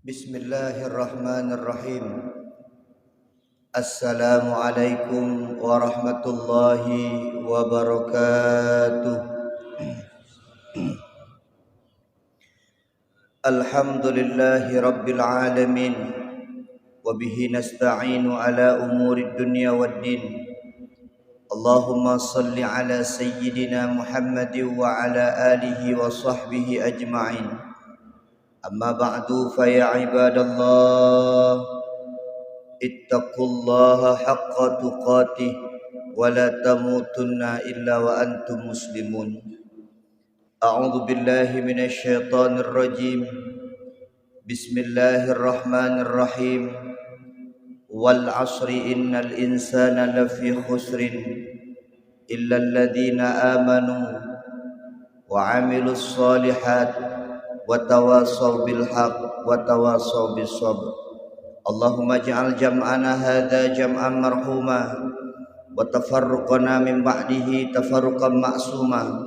Bismillahirrahmanirrahim. Assalamualaikum warahmatullahi wabarakatuh. Alhamdulillahi rabbil alamin. Wabihi nasta'inu ala umurid dunya waddin. Allahumma salli ala sayyidina Muhammadin wa ala alihi wa sahbihi ajma'in. Amma ba'du fa ya ibadallah ittaqullaha haqqa tuqatih wa la tamutunna illa wa antum muslimun. A'udzu billahi minasy syaithanir rajim. Bismillahirrahmanirrahim. Wal 'asri innal insana lafi khusrin illa alladhina amanu wa 'amilus shalihat wa tawasaw bil haqq wa tawasaw bis sabr. Allahumma ij'al jam'ana hadza jam'an marhuma wa tafarruqana min ba'dihi tafarruqan ma'suma.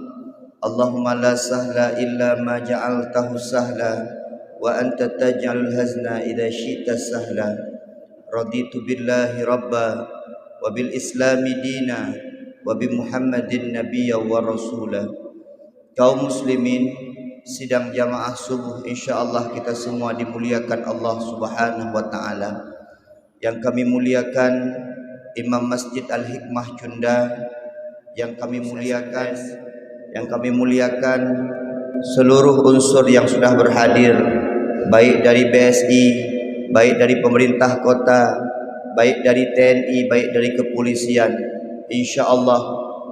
Allahumma la sahla illa ma ja'altahu sahla wa anta taj'alul hazna idza syi'ta sahla. Raditu billahi rabba wa bil islami dina wa bi Muhammadin nabiyya wa rasula. Kaum muslimin, sidang jamaah subuh, insyaallah kita semua dimuliakan Allah Subhanahu wa taala. Yang kami muliakan Imam Masjid Al-Hikmah Cunda, yang kami muliakan seluruh unsur yang sudah berhadir, baik dari BSI, baik dari pemerintah kota, baik dari TNI, baik dari kepolisian. Insyaallah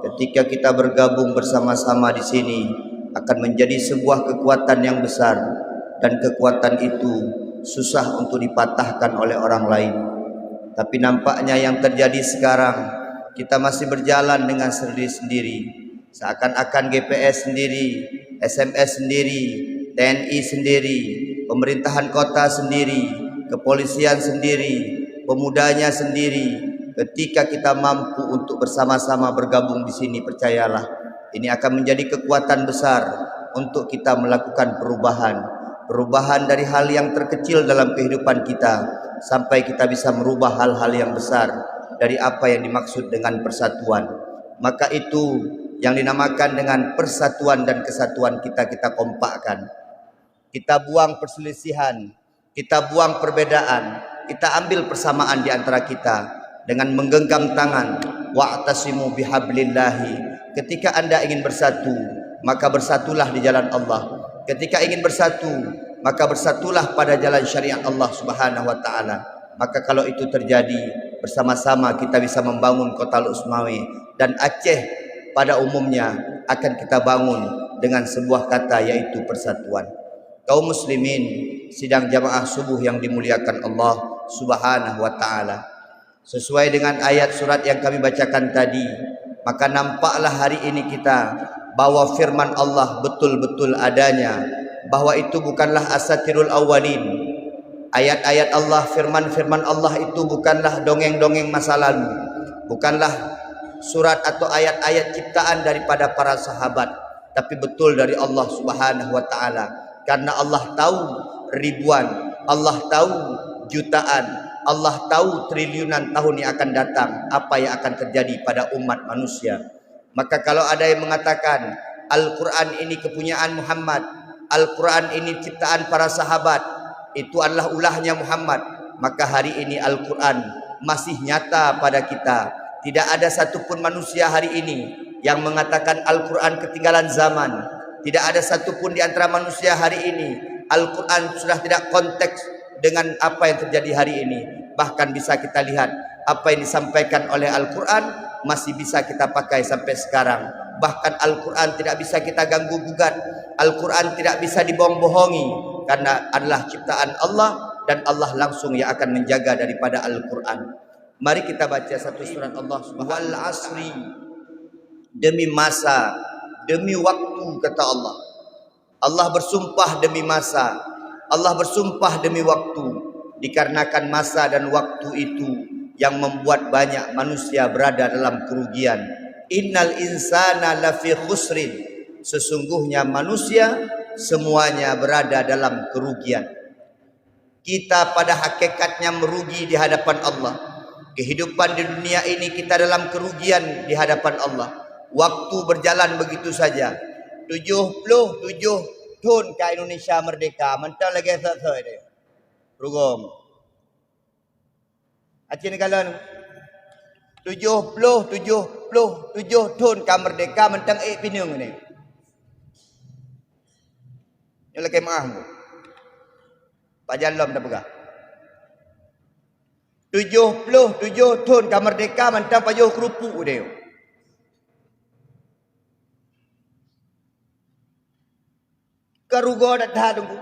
ketika kita bergabung bersama-sama di sini akan menjadi sebuah kekuatan yang besar, dan kekuatan itu susah untuk dipatahkan oleh orang lain. Tapi nampaknya yang terjadi sekarang, kita masih berjalan dengan sendiri-sendiri, seakan-akan GPS sendiri, SMS sendiri, TNI sendiri, pemerintahan kota sendiri, kepolisian sendiri, pemudanya sendiri. Ketika kita mampu untuk bersama-sama bergabung di sini, percayalah, ini akan menjadi kekuatan besar untuk kita melakukan perubahan dari hal yang terkecil dalam kehidupan kita, sampai kita bisa merubah hal-hal yang besar dari apa yang dimaksud dengan persatuan. Maka itu yang dinamakan dengan persatuan dan kesatuan kita kompakkan. Kita buang perselisihan, kita buang perbedaan, kita ambil persamaan di antara kita dengan menggenggam tangan. Wa'tasimu bihablillahi. Ketika Anda ingin bersatu, maka bersatulah di jalan Allah. Ketika ingin bersatu, maka bersatulah pada jalan syariat Allah Subhanahu wa taala. Maka kalau itu terjadi, bersama-sama kita bisa membangun Kota Lusmawi dan Aceh pada umumnya akan kita bangun dengan sebuah kata, yaitu persatuan. Kaum muslimin, sidang jamaah subuh yang dimuliakan Allah Subhanahu wa taala. Sesuai dengan ayat surat yang kami bacakan tadi, maka nampaklah hari ini kita bahwa firman Allah betul-betul adanya, bahwa itu bukanlah asatirul awwalin. Ayat-ayat Allah, firman-firman Allah itu bukanlah dongeng-dongeng masa lalu, bukanlah surat atau ayat-ayat ciptaan daripada para sahabat, tapi betul dari Allah Subhanahu wa taala. Karena Allah tahu ribuan, Allah tahu jutaan, Allah tahu triliunan tahun yang akan datang apa yang akan terjadi pada umat manusia. Maka kalau ada yang mengatakan Al-Quran ini kepunyaan Muhammad, Al-Quran ini ciptaan para sahabat, itu adalah ulahnya Muhammad, maka hari ini Al-Quran masih nyata pada kita. Tidak ada satupun manusia hari ini yang mengatakan Al-Quran ketinggalan zaman. Tidak ada satupun di antara manusia hari ini Al-Quran sudah tidak konteks dengan apa yang terjadi hari ini. Bahkan bisa kita lihat apa yang disampaikan oleh Al-Quran masih bisa kita pakai sampai sekarang. Bahkan Al-Quran tidak bisa kita ganggu gugat, Al-Quran tidak bisa dibohong-bohongi, karena adalah ciptaan Allah, dan Allah langsung yang akan menjaga daripada Al-Quran. Mari kita baca satu surat Allah Subhanahu wal asri, demi masa, demi waktu, kata Allah. Allah bersumpah demi masa, Allah bersumpah demi waktu, dikarenakan masa dan waktu itu yang membuat banyak manusia berada dalam kerugian. Innal insana lafi khusrin. Sesungguhnya manusia semuanya berada dalam kerugian. Kita pada hakikatnya merugi di hadapan Allah. Kehidupan di dunia ini kita dalam kerugian di hadapan Allah. Waktu berjalan begitu saja. 77 tahun ke Indonesia merdeka. Mentang lagi selesai dia. Rugom. Acin kalan 77 tahun ke merdeka mentang pinung ni. Yang lagi maaf. Pak Jalom dah pegah. 77 tahun ke merdeka mentang pajuh kerupuk dia. Karugo dah dah tunggu.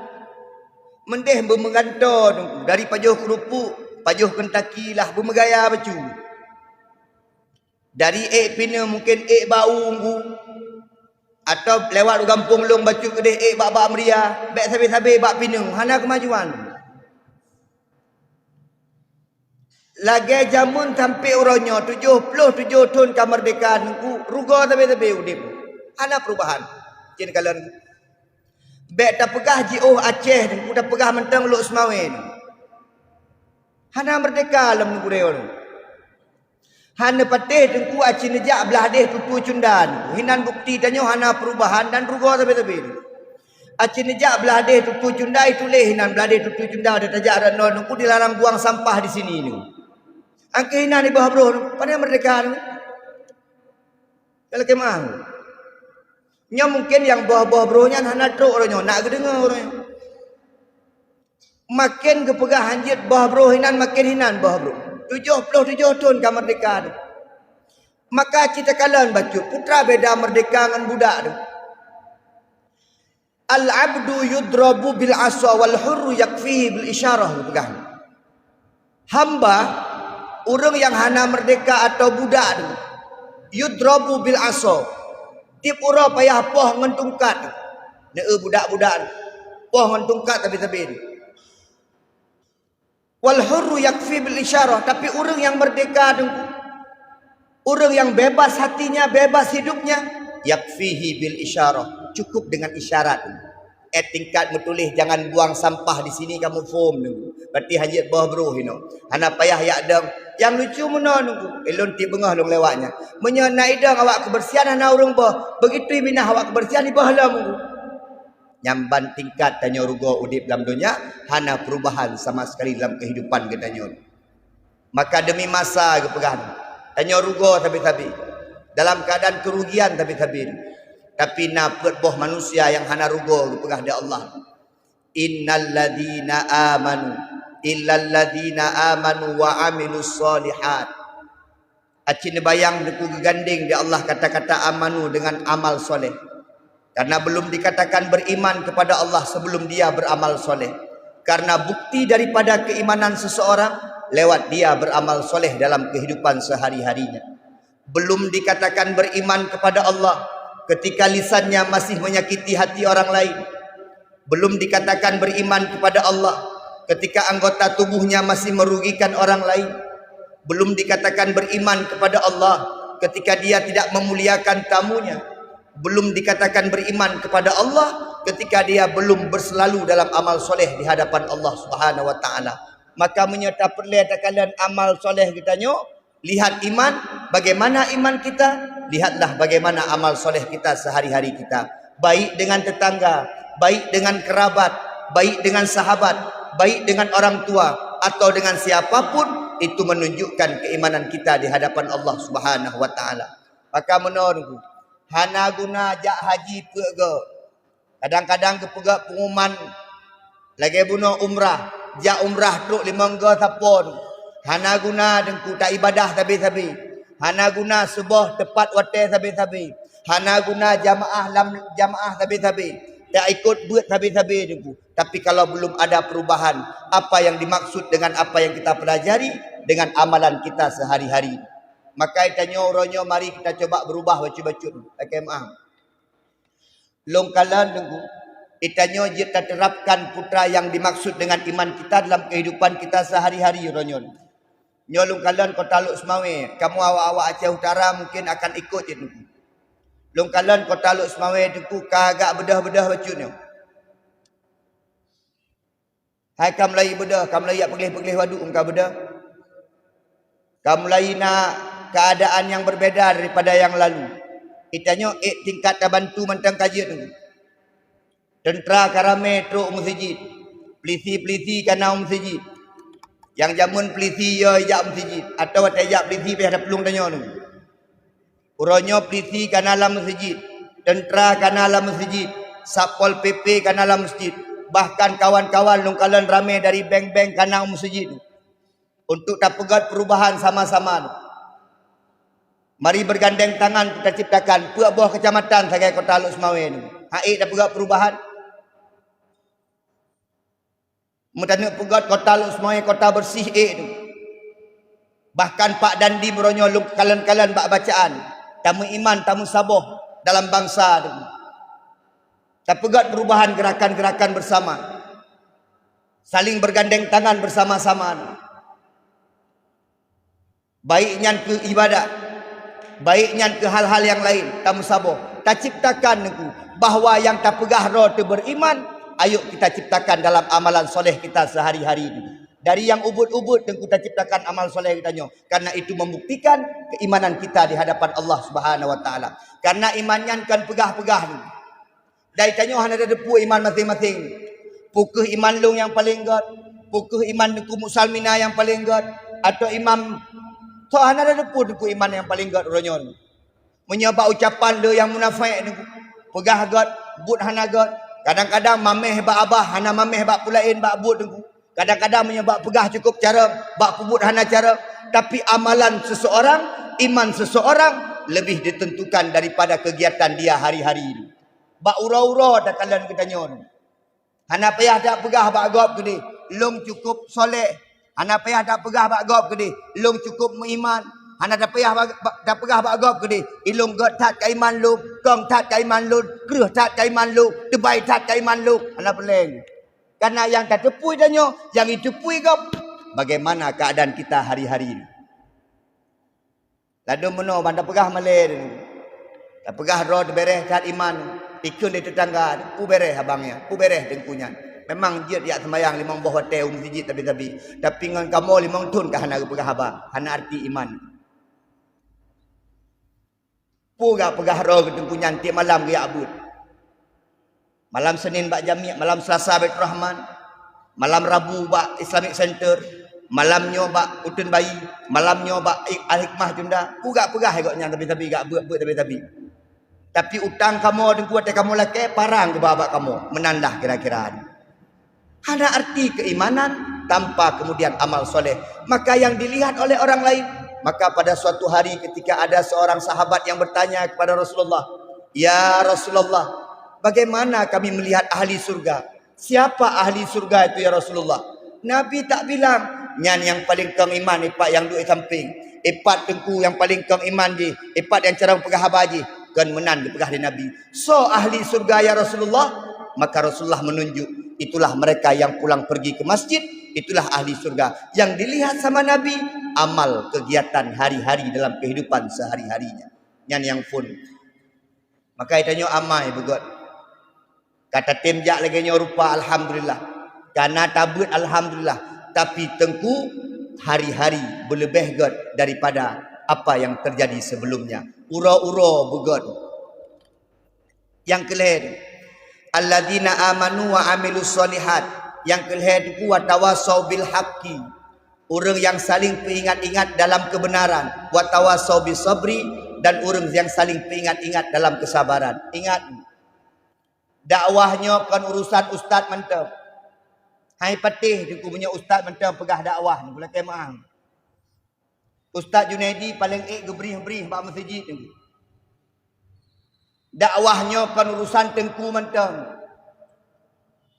Mendeh bermengantor tunggu. Dari pajuh kerupuk, pajuh Kentucky lah bermegaya baju. Dari pina mungkin bau unggu. Atau lewat kampung long bacu kedai bak meriah. Bak sabi-sabi bak pina. Hana kemajuan. Lagi jamun sampai uronyo 77 tahun kemerdekaan nunggu rugo tabe-tabe udip. Hana perubahan. Cin kalian bek dah pegah JO Aceh nunggu dah pegah mentang Lok Semawe. Hana merdeka lam nunggu dia. Hana patih tengku aci nejak belah deh tutu cundan. Hinan bukti tanyo hana perubahan dan rugo tabe-tabe. Aci nejak belah deh tutu cunda itu leh hinan belah deh tutu cunda ada tajak ada nunggu dilarang buang sampah di sini ni. Angke hinan di bawah bro, pada merdeka ni. Kalau kemah. Nya mungkin yang bawah-bawah bro nya hana truk orangnya nak kedengar orangnya. Makin kepegah hanjit bawah bro hinan makin hinan bawah bro. 77 tahun kemerdekaan. Maka cita kalian baca putra beda merdeka dengan budak tu. Al-abdu yudrabu bil asa wal hurru yakfihi bil isyarah pegang. Hamba orang yang hana merdeka atau budak tu yudrabu bil asa. Tip ura payah poh ngan tungkat. Ne budak-budak poh ngan tungkat tapi-tapi. Wal hurru yakfi bil isyarah, tapi orang yang merdeka dengku, orang yang bebas hatinya, bebas hidupnya, yakfihi bil isyarah, cukup dengan isyarat. Tingkat menulis jangan buang sampah di sini kamu form dengku. Berarti hajat bawah bro hino. Hana payah yak deng. Yang lucu mena dengku. Elon ti bengah long lewatnya. Menyenai deng awak kebersihan hana urang bawah. Begitu minah awak kebersihan di bawah dengku. Nyamban tingkat tanya rugo udip dalam dunia hana perubahan sama sekali dalam kehidupan kita nyon. Maka demi masa kepegahan tanya rugo tapi dalam keadaan kerugian tapi napet boh manusia yang hana rugo kepegah di Allah. Innalladzina amanu illalladzina amanu wa amilus solihat. Acin bayang deku geganding di Allah kata-kata amanu dengan amal soleh. Karena belum dikatakan beriman kepada Allah sebelum dia beramal soleh. Karena bukti daripada keimanan seseorang lewat dia beramal soleh dalam kehidupan sehari-harinya. Belum dikatakan beriman kepada Allah ketika lisannya masih menyakiti hati orang lain. Belum dikatakan beriman kepada Allah ketika anggota tubuhnya masih merugikan orang lain. Belum dikatakan beriman kepada Allah ketika dia tidak memuliakan tamunya. Belum dikatakan beriman kepada Allah ketika dia belum berselalu dalam amal soleh di hadapan Allah Subhanahu wa taala. Maka menyerta perlihat kalian amal soleh kita nyok, lihat iman, bagaimana iman kita, lihatlah bagaimana amal soleh kita sehari-hari kita. Baik dengan tetangga, baik dengan kerabat, baik dengan sahabat, baik dengan orang tua atau dengan siapapun, itu menunjukkan keimanan kita di hadapan Allah Subhanahu wa taala. Maka menurutku hana guna jak haji pega. Kadang-kadang kepega pengumuman lagi bunuh umrah. Jak umrah truk 5 ga tapon. Hana guna dengku tak ibadah tabi-tabi. Hana guna sebuah tempat hotel tabi-tabi. Hana guna jamaah tabi-tabi. Tak ikut buat tabi-tabi dengku. Tapi kalau belum ada perubahan, apa yang dimaksud dengan apa yang kita pelajari dengan amalan kita sehari-hari. Maka tanya orangnya mari kita coba berubah baca-baca. Okay, maaf. Longkalan tunggu. Itanya kita terapkan putra yang dimaksud dengan iman kita dalam kehidupan kita sehari-hari orangnya. Nyolong kalian kota Lok Semawe, kamu awak-awak Aceh Utara mungkin akan ikut je tunggu. Longkalan kota Lok Semawe tunggu kagak bedah-bedah bacanya. Hai kamu lai beda, kamu lai pegelih-pegelih waduk engkau beda. Kamu lai nak keadaan yang berbeda daripada yang lalu. Itanya tingkat bantu mentang kajian tu. Tentera karame truk masjid. Pelisi-pelisi kana masjid. Yang jamun pelisi ya ijak masjid atau tajak pelisi pihak ada pelung tanya tu. Uronyo pelisi kana dalam masjid. Tentera kana dalam masjid. Satpol PP kana dalam masjid. Bahkan kawan-kawan lungkalan ramai dari bank-bank kana masjid tu. Untuk tak pegat perubahan sama-sama tu. Mari bergandeng tangan kita ciptakan buah kecamatan sebagai Kota Luk Semawe ni. Haik dah pegat perubahan. Mutanya pegat Kota Luk Semawe kota bersih tu. Bahkan Pak Dandi meronyo kalian-kalian bak bacaan. Tamu iman, tamu saboh dalam bangsa tu. Tak pegat perubahan gerakan-gerakan bersama. Saling bergandeng tangan bersama-sama. Baiknya ke ibadat. Baiknya ke hal-hal yang lain. Tamu saboh. Tak ciptakan aku bahawa yang tak pegah roh tu beriman. Ayo kita ciptakan dalam amalan soleh kita sehari-hari ini. Dari yang ubud-ubud tengku tak ciptakan amal soleh kita nyo. Karena itu membuktikan keimanan kita di hadapan Allah Subhanahu Wa Taala. Karena imannya kan pegah-pegah ni. Dari tanyo hana ada depu iman masing-masing. Pukuh iman long yang paling god. Pukuh iman deku muslimina yang paling god. Atau imam so hana ada depu iman yang paling god ronyon. Menyebab ucapan le yang munafik ni pegah god, but hana god. Kadang-kadang mameh bak abah, hana mameh bak pulain bak but ni. Kadang-kadang menyebab pegah cukup cara, bak pubut hana cara. Tapi amalan seseorang, iman seseorang lebih ditentukan daripada kegiatan dia hari-hari ini. Bak ura-ura dah kalian kita nyon. Hana payah dak pegah bak gob gede. Long cukup soleh. Hana payah dak pegah bak gob gede. Long cukup beriman. Hana dak payah dak pegah bak gob gede. Ilong god tat ka iman lu, kong tat ka iman lu, kreuh tat ka iman lu, debai tat ka iman lu. Hana peleng. Karena yang tak tepui danyo, yang itu pui gob. Bagaimana keadaan kita hari-hari ini? Lalu meno banda pegah malai. Tak pegah roh bereh tat iman. Ikun di tetangga, pu bereh abangnya, pu bereh dengkunya. Memang dia sembayang 5 buah hotel masjid tapi ngan kamu 5 tun ke hana pegah abang, hana arti iman. Pu gak pegah roh dengkunya tiap malam dia abud. Malam Senin bak Jami', malam Selasa Baitur Rahman, malam Rabu bak Islamic Center, malamnya bak Utun Bayi, malamnya bak Al-Hikmah Junda. Pu gak pegah agaknya tapi gak buat tapi. Tapi utang kamu dan kuat kamu laki parang ke babak kamu menandah kira-kira. Ada arti keimanan tanpa kemudian amal soleh. Maka yang dilihat oleh orang lain. Maka pada suatu hari ketika ada seorang sahabat yang bertanya kepada Rasulullah, ya Rasulullah, bagaimana kami melihat ahli surga? Siapa ahli surga itu ya Rasulullah? Nabi tak bilang nyan yang paling kang iman ipat yang duduk samping, ipat tengku yang paling kang iman je, ipat yang cara pegah habaji. Kan menan dipegah di Nabi. So ahli surga ya Rasulullah. Maka Rasulullah menunjuk. Itulah mereka yang pulang pergi ke masjid. Itulah ahli surga. Yang dilihat sama Nabi. Amal kegiatan hari-hari dalam kehidupan sehari-harinya. Yang pun. Maka itanya amai begot. Kata temjak lagi rupa Alhamdulillah. Karena tabut Alhamdulillah. Tapi tengku hari-hari berlebih god daripada apa yang terjadi sebelumnya. Ura-ura begot. Yang kelihatan alladzina amanu wa amilus solihat. Yang kelihatan ku wa tawasau bil haqqi. Orang yang saling peringat-ingat dalam kebenaran, wa tawasau bis sabri, dan orang yang saling peringat-ingat dalam kesabaran. Ingat, dakwahnya bukan urusan ustaz mantap. Hai patih aku punya ustaz mantap pegah dakwah ni pula kemah. Ustaz Junaidi paling gebrih-gebrih bak masjid ni. Dakwahnya bukan urusan tengku mentang.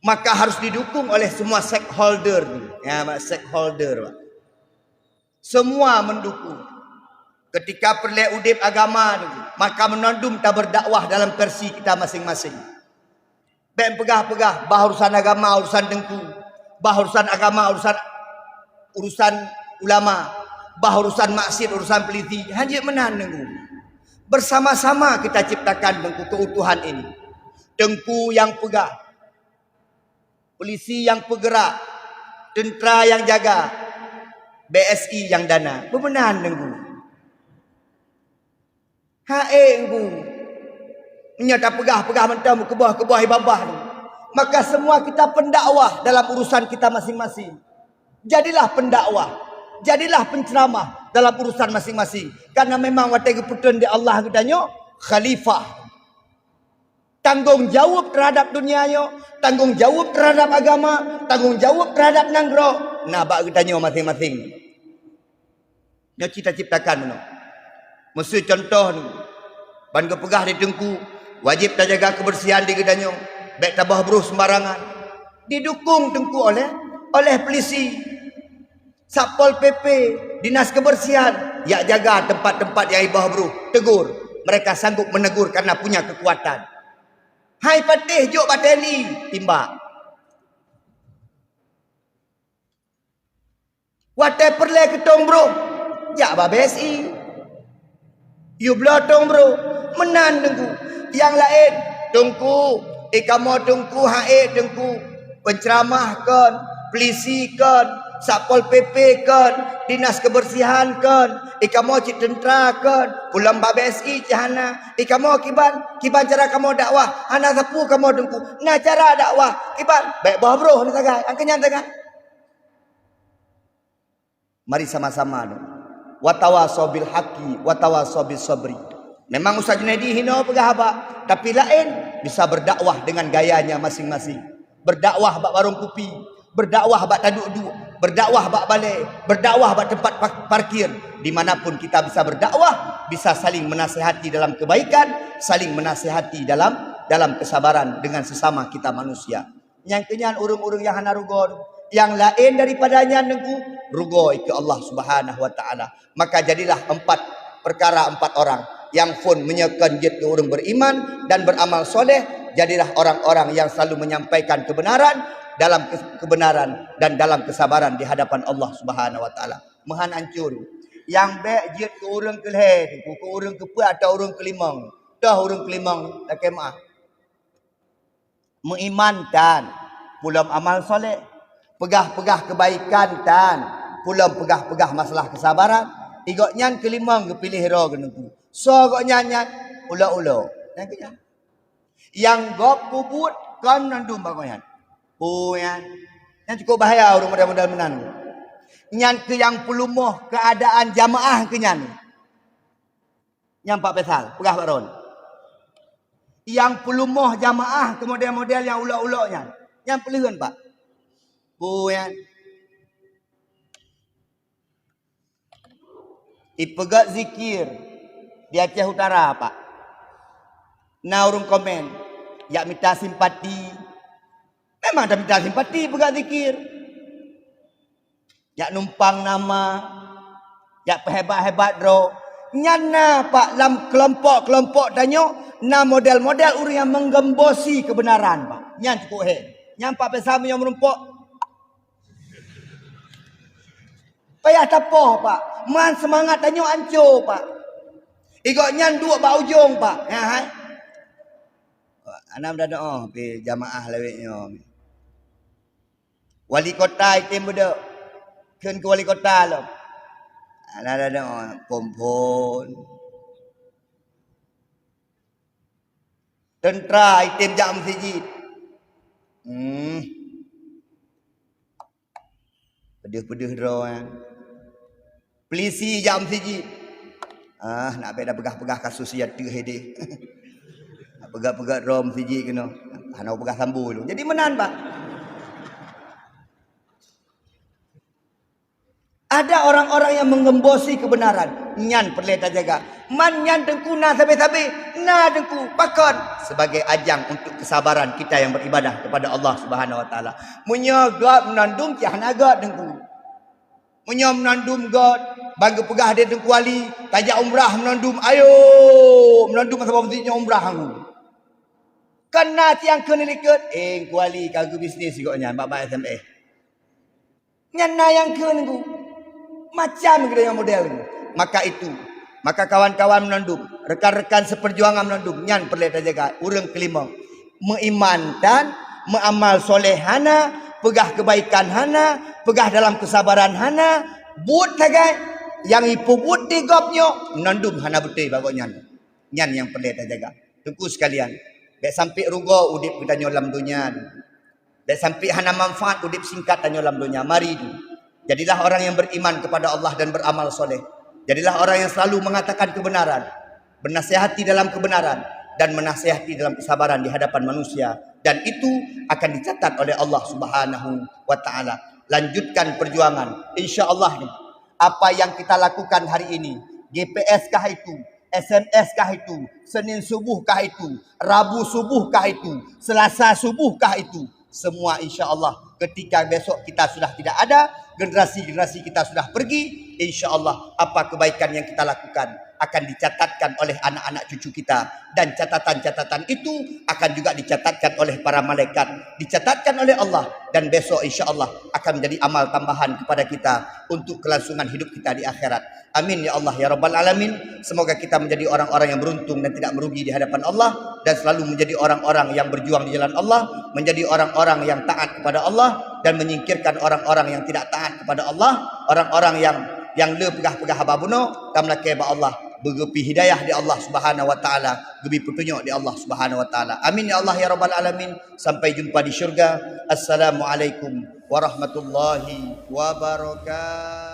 Maka harus didukung oleh semua stakeholder ni. Ya, stakeholder. Semua mendukung. Ketika perle udip agama ni, maka menondum tak berdakwah dalam versi kita masing-masing. Ben pegah-pegah bah urusan agama, urusan tengku, bah urusan agama, urusan ulama. Bah urusan maksiat, urusan peliti. Hanya menangu. Bersama-sama kita ciptakan tengku keutuhan ini. Tengku yang pegah. Polisi yang bergerak. tentera yang jaga, BSI yang dana. Bemenan nengku. Nengku. Menyata pegah-pegah mentah kebah-kebah ibabah. Maka semua kita pendakwah dalam urusan kita masing-masing. Jadilah pendakwah. Jadilah penceramah dalam urusan masing-masing. Karena memang watai keputusan di Allah katanya khalifah. Tanggung jawab terhadap dunianya, tanggung jawab terhadap agama, tanggung jawab terhadap nanggro. Nah, bak katanya masing-masing. Nya kita ciptakan no. Mesti contoh ni. Ban kepegah di tengku, wajib tak jaga kebersihan di katanya. Baik tabah beruh sembarangan. Didukung tengku oleh polisi. Satpol PP, Dinas Kebersihan, ya jaga tempat-tempat yang ibah beruh, tegur. Mereka sanggup menegur karena punya kekuatan. Hai patih jok bateli, timbak. Watai perle ketong bro, ya BSI. You belotong bro, menan tengku. Yang lain, tengku, ikamo tengku, hae tengku. Penceramah kan, polisi kan, Satpol PP kan, Dinas Kebersihan kan, ikamo cik tentera kan, pulang BSI cihana, ikamo kiban cara kamu dakwah, hana sapu kamu dengku, nah cara dakwah, kiban, baik bawah bro, ni tagai, angkanya tagai. Mari sama-sama dong. Watawasaw bil haqqi, watawasaw bis sabri. Memang Ustaz Junaidi hina pegah apa, tapi lain bisa berdakwah dengan gayanya masing-masing. Berdakwah bak warung kopi, berdakwah bak taduk-duk, berdakwah bak balai, berdakwah bak tempat parkir. Dimanapun kita bisa berdakwah, bisa saling menasihati dalam kebaikan, saling menasihati dalam kesabaran dengan sesama kita manusia. Yang kenyan urung-urung yang hana rugon, yang lain daripadanya nengku rugoi ke Allah Subhanahu wa taala. Maka jadilah 4 orang yang pun menyekan jet ke orang beriman dan beramal soleh. Jadilah orang-orang yang selalu menyampaikan kebenaran, dalam kebenaran dan dalam kesabaran di hadapan Allah Subhanahu wa taala. Mahan hancur. Yang baik jet ke orang keleh, ke orang kepa atau orang kelimang. Dah orang kelimang tak kemah. Mengimankan, pulang amal soleh, pegah-pegah kebaikan tan, pulang pegah-pegah masalah kesabaran. Igok nyan kelimang kepilih ro genengku. So gok nyan ulo-ulo. Yang gop puput kan nandum bagoyan. Oh yan. Yang cukup bahaya orang modal-modal menan. Nyan ke yang pelumuh keadaan jamaah ke nyan. Yang Pak Pesal, pegah Pak Ron. Yang pelumuh jamaah ke model-model yang ulo-ulo nyan. Yang pelihan Pak. Oh yan. Ipegat zikir di Aceh Utara Pak. Nah urung komen, ya minta simpati. Memang dah minta simpati pegat zikir. Ya numpang nama, ya pehebat-hebat dro. Nyana Pak dalam kelompok-kelompok danyo, nah model-model orang yang menggembosi kebenaran Pak. Nyan cukup he. Nyan Pak Pesam yang merumpok. Payah tapoh Pak. Man semangat danyo hancur Pak. Igok nyan dua bau ujung Pak. Ya hai. Anam dah doa pi jamaah leweknya. Wali kota itim budak. Keun ke wali kota lo. Ana dah doa pompon. Tentera itim jam siji. Pedih-pedih ro kan. Polisi jam siji. Nak beda pegah-pegah kasus ya tu hede. Pegat-pegat rom siji kena. Hana pegah sambu dulu. Jadi menan Pak. Ada orang-orang yang menggembosi kebenaran. Nyan perleta jaga. Man nyan dengku na sabe-sabe. Na dengku pakon. Sebagai ajang untuk kesabaran kita yang beribadah kepada Allah Subhanahu wa taala. Menyagap menandum ki hana agak dengku. Menyam menandum God. Bangga pegah dia dengku wali. Tajak umrah menandum. Ayo. Menandum sebab pentingnya umrah aku. Kena tiang kena liket. Kuali kagu bisnis juga nyan. Bapak SMA. Nyana yang kena ku. Macam kita yang model ni. Maka kawan-kawan menandum. Rekan-rekan seperjuangan menandum. Nyan perlu kita jaga. Urang kelima. Mengimankan. Mengamal solehana. pegah kebaikan hana, pegah dalam kesabaran hana, but tagai yang ipu but di gopnyo nandum hana betul bagonyan. Nyan yang perlu kita jaga. Tunggu sekalian. Bek sampai rugo udip kita nyolam dunia. Bek sampai hana manfaat udip singkat nyolam dunia. Mari jadilah orang yang beriman kepada Allah dan beramal soleh. Jadilah orang yang selalu mengatakan kebenaran, bernasihati dalam kebenaran dan menasihati dalam kesabaran di hadapan manusia, dan itu akan dicatat oleh Allah Subhanahu wa taala. Lanjutkan perjuangan. Insya-Allah nih, apa yang kita lakukan hari ini, GPS kah itu, SMS kah itu, Senin subuh kah itu, Rabu subuh kah itu, Selasa subuh kah itu, semua insya-Allah ketika besok kita sudah tidak ada, generasi-generasi kita sudah pergi, insya-Allah apa kebaikan yang kita lakukan akan dicatatkan oleh anak-anak cucu kita, dan catatan-catatan itu akan juga dicatatkan oleh para malaikat, dicatatkan oleh Allah, dan besok insya-Allah akan menjadi amal tambahan kepada kita untuk kelangsungan hidup kita di akhirat. Amin ya Allah ya rabbal alamin. Semoga kita menjadi orang-orang yang beruntung dan tidak merugi di hadapan Allah, dan selalu menjadi orang-orang yang berjuang di jalan Allah, menjadi orang-orang yang taat kepada Allah, dan menyingkirkan orang-orang yang tidak taat kepada Allah, orang-orang yang le pegah-pegah hababuno tamlake ba Allah, bergepi hidayah di Allah Subhanahu wa taala, gebi petunjuk di Allah Subhanahu wa taala. Amin ya Allah ya rabbal alamin. Sampai jumpa di syurga. Assalamualaikum warahmatullahi wabarakatuh.